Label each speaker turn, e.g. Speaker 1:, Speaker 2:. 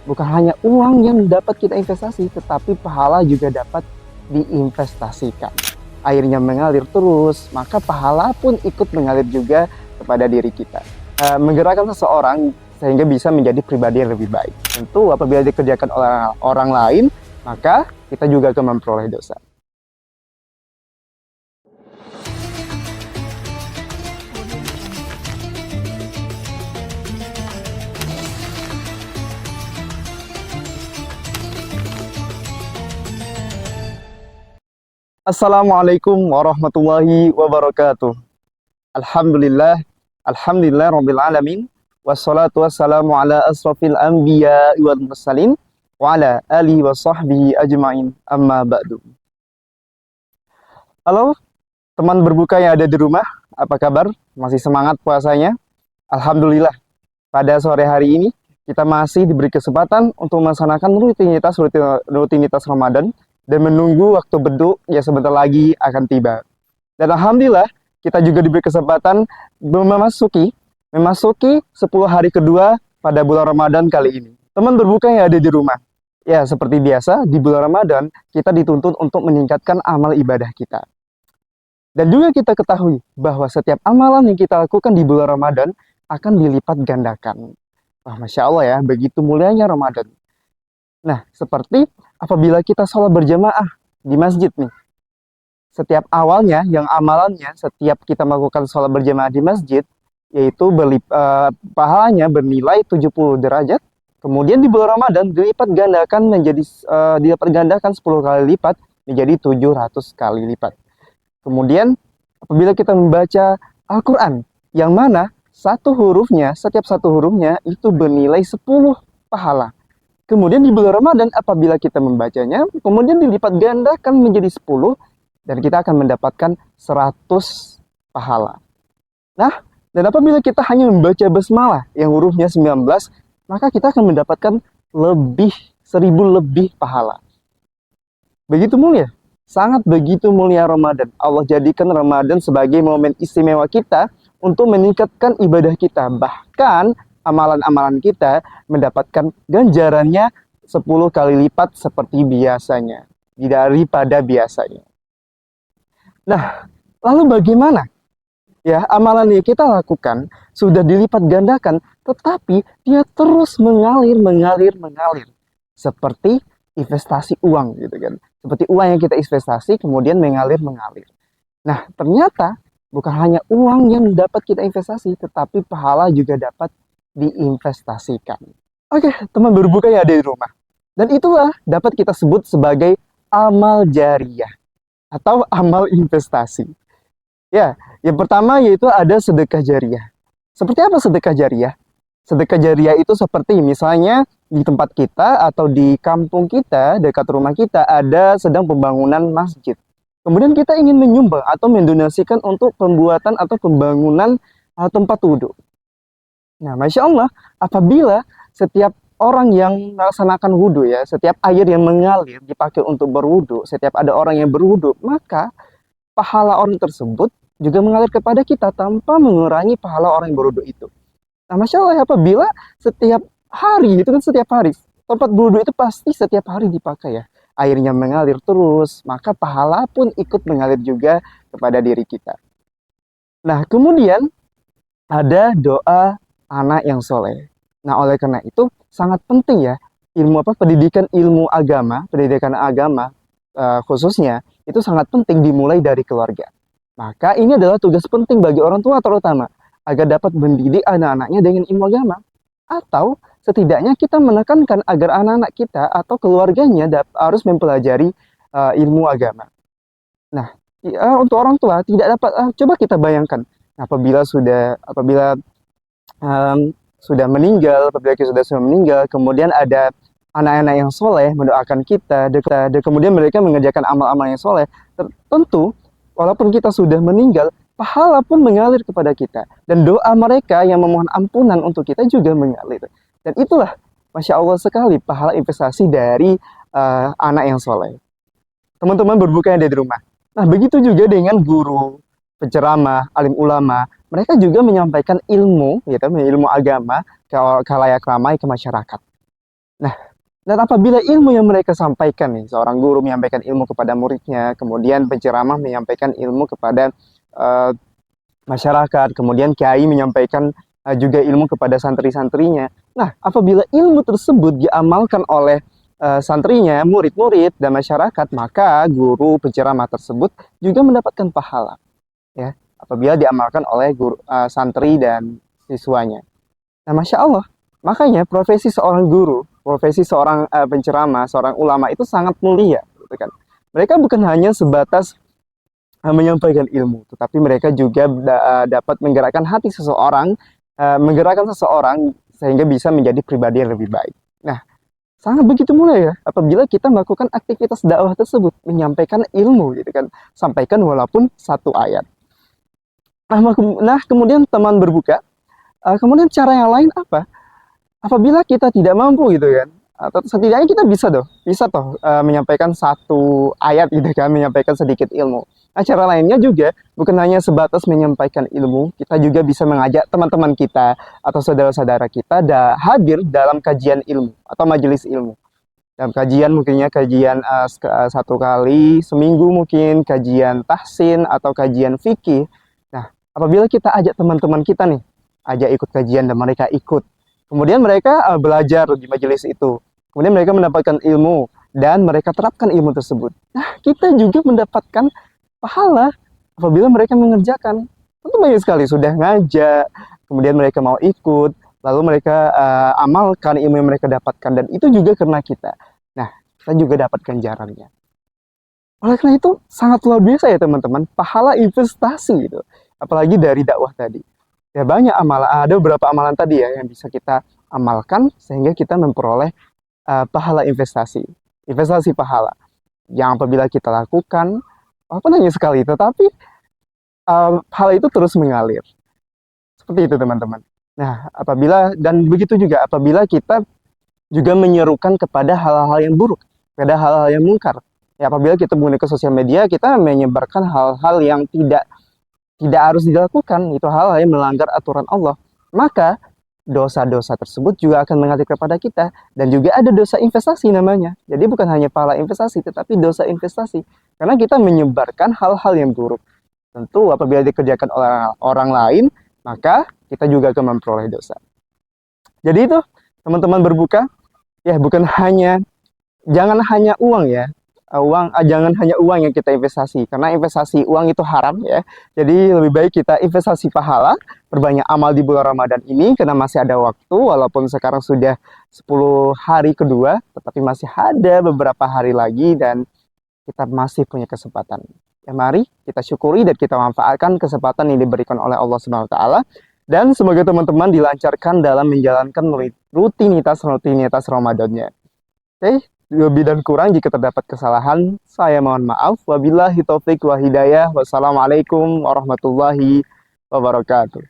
Speaker 1: bukan hanya uang yang dapat kita investasi, tetapi pahala juga dapat diinvestasikan. Airnya mengalir terus, maka pahala pun ikut mengalir juga kepada diri kita. Menggerakkan seseorang sehingga bisa menjadi pribadi yang lebih baik. Tentu apabila dikerjakan oleh orang lain, maka kita juga akan memperoleh dosa. Assalamualaikum warahmatullahi wabarakatuh. Alhamdulillah, alhamdulillah rabbil alamin. Wassalatu wassalamu ala asrafil anbiya wal mursalin wa ala alihi wa sahbihi ajma'in. Amma ba'du. Halo, teman berbuka yang ada di rumah. Apa kabar? Masih semangat puasanya? Alhamdulillah. Pada sore hari ini kita masih diberi kesempatan untuk melaksanakan rutinitas Ramadan dan menunggu waktu beduk yang sebentar lagi akan tiba. Dan alhamdulillah kita juga diberi kesempatan memasuki 10 hari kedua pada bulan Ramadan kali ini. Teman berbuka yang ada di rumah. Ya, seperti biasa di bulan Ramadan kita dituntut untuk meningkatkan amal ibadah kita. Dan juga kita ketahui bahwa setiap amalan yang kita lakukan di bulan Ramadan akan dilipat gandakan. Wah, Masya Allah ya, begitu mulianya Ramadan. Nah, seperti apabila kita sholat berjamaah di masjid nih. Setiap awalnya, yang amalannya, setiap kita melakukan sholat berjamaah di masjid, yaitu pahalanya bernilai 70 derajat. Kemudian di bulan Ramadan dilipat gandakan 10 kali lipat menjadi 700 kali lipat. Kemudian apabila kita membaca Al-Quran, yang mana setiap satu hurufnya itu bernilai 10 pahala. Kemudian di bulan Ramadan apabila kita membacanya, kemudian dilipat gandakan menjadi 10 dan kita akan mendapatkan 100 pahala. Nah, dan apabila kita hanya membaca basmalah yang hurufnya 19, maka kita akan mendapatkan 1000 lebih pahala. Begitu mulia, sangat begitu mulia Ramadan. Allah jadikan Ramadan sebagai momen istimewa kita untuk meningkatkan ibadah kita. Bahkan amalan-amalan kita mendapatkan ganjarannya 10 kali lipat seperti biasanya, daripada biasanya. Nah, lalu bagaimana? Ya, amalan yang kita lakukan sudah dilipat gandakan, tetapi dia terus mengalir. Seperti investasi uang gitu kan. Seperti uang yang kita investasi kemudian mengalir. Nah, ternyata bukan hanya uang yang dapat kita investasi, tetapi pahala juga dapat diinvestasikan. Oke, teman berbuka yang ada di rumah. Dan itulah dapat kita sebut sebagai amal jariyah atau amal investasi. Ya, yang pertama yaitu ada sedekah jariyah. Seperti apa sedekah jariyah? Sedekah jariyah itu seperti misalnya di tempat kita atau di kampung kita, dekat rumah kita ada sedang pembangunan masjid. Kemudian kita ingin menyumbang atau mendonasikan untuk pembuatan atau pembangunan tempat wudhu. Nah, Masya Allah, apabila setiap orang yang melaksanakan wudhu ya, setiap air yang mengalir dipakai untuk berwudhu, setiap ada orang yang berwudhu, maka pahala orang tersebut juga mengalir kepada kita tanpa mengurangi pahala orang yang berwudhu itu. Nah, Masya Allah, apabila setiap hari, itu kan setiap hari, tempat berwudhu itu pasti setiap hari dipakai ya. Airnya mengalir terus, maka pahala pun ikut mengalir juga kepada diri kita. Nah, kemudian ada doa anak yang soleh. Nah, oleh karena itu sangat penting ya pendidikan agama khususnya itu sangat penting dimulai dari keluarga. Maka ini adalah tugas penting bagi orang tua terutama agar dapat mendidik anak-anaknya dengan ilmu agama, atau setidaknya kita menekankan agar anak-anak kita atau keluarganya harus mempelajari ilmu agama. Nah, untuk orang tua tidak dapat coba kita bayangkan apabila sudah meninggal, apabila kita sudah meninggal, kemudian ada anak-anak yang soleh mendoakan kita, kemudian mereka mengerjakan amal-amal yang soleh, tentu walaupun kita sudah meninggal, pahala pun mengalir kepada kita, dan doa mereka yang memohon ampunan untuk kita juga mengalir. Dan itulah Masya Allah sekali pahala investasi dari anak yang soleh. Teman-teman berbuka yang ada di rumah. Nah, begitu juga dengan guru, penceramah, alim ulama, mereka juga menyampaikan ilmu, ilmu agama ke khalayak ramai, ke masyarakat. Nah, dan apabila ilmu yang mereka sampaikan nih, seorang guru menyampaikan ilmu kepada muridnya, kemudian penceramah menyampaikan ilmu kepada eh, masyarakat, kemudian kiai menyampaikan juga ilmu kepada santri-santrinya. Nah, apabila ilmu tersebut diamalkan oleh santrinya, murid-murid dan masyarakat, maka guru penceramah tersebut juga mendapatkan pahala, ya. Apabila diamalkan oleh guru, santri dan siswanya. Nah, masya Allah, makanya profesi seorang guru, profesi seorang penceramah, seorang ulama itu sangat mulia, gitu kan. Mereka bukan hanya sebatas menyampaikan ilmu, tetapi mereka juga dapat menggerakkan hati seseorang, menggerakkan seseorang sehingga bisa menjadi pribadi yang lebih baik. Nah, sangat begitu mulia ya apabila kita melakukan aktivitas dakwah tersebut, menyampaikan ilmu gitu kan, sampaikan walaupun satu ayat. Nah, kemudian teman berbuka, kemudian cara yang lain apa? Apabila kita tidak mampu gitu kan, atau setidaknya kita bisa toh menyampaikan satu ayat gitu kan, menyampaikan sedikit ilmu. Nah, cara lainnya juga bukan hanya sebatas menyampaikan ilmu, kita juga bisa mengajak teman-teman kita atau saudara-saudara kita hadir dalam kajian ilmu atau majelis ilmu. Dalam kajian mungkinnya kajian satu kali seminggu, mungkin kajian tahsin atau kajian fikih. Nah, apabila kita ajak teman-teman kita nih, ajak ikut kajian dan mereka ikut, kemudian mereka belajar di majelis itu, kemudian mereka mendapatkan ilmu dan mereka terapkan ilmu tersebut. Nah, kita juga mendapatkan pahala apabila mereka mengerjakan. Tentu banyak sekali sudah ngajak, kemudian mereka mau ikut, lalu mereka amalkan ilmu yang mereka dapatkan, dan itu juga karena kita. Nah, kita juga dapat ganjarannya. Oleh karena itu sangat luar biasa ya teman-teman, pahala investasi itu, apalagi dari dakwah tadi. Ya banyak amalan, ada beberapa amalan tadi ya yang bisa kita amalkan sehingga kita memperoleh pahala investasi, investasi pahala yang apabila kita lakukan, walaupun hanya sekali, tetapi hal itu terus mengalir. Seperti itu teman-teman. Nah, dan begitu juga apabila kita juga menyerukan kepada hal-hal yang buruk, kepada hal-hal yang mungkar. Ya, apabila kita menggunakan sosial media, kita menyebarkan hal-hal yang tidak harus dilakukan, itu hal-hal yang melanggar aturan Allah. Maka dosa-dosa tersebut juga akan mengalir kepada kita, dan juga ada dosa investasi namanya. Jadi bukan hanya pahala investasi, tetapi dosa investasi. Karena kita menyebarkan hal-hal yang buruk. Tentu apabila dikerjakan oleh orang lain, maka kita juga akan memperoleh dosa. Jadi itu teman-teman berbuka, ya jangan hanya uang ya, jangan hanya uang yang kita investasi, karena investasi uang itu haram ya. Jadi lebih baik kita investasi pahala, perbanyak amal di bulan Ramadan ini karena masih ada waktu, walaupun sekarang sudah 10 hari kedua, tetapi masih ada beberapa hari lagi dan kita masih punya kesempatan. Ya, mari kita syukuri dan kita manfaatkan kesempatan yang diberikan oleh Allah Subhanahu wa taala, dan semoga teman-teman dilancarkan dalam menjalankan rutinitas Ramadannya. Oke, lebih dan kurang jika terdapat kesalahan, saya mohon maaf. Wabillahi taufik wa hidayah. Wassalamualaikum warahmatullahi wabarakatuh.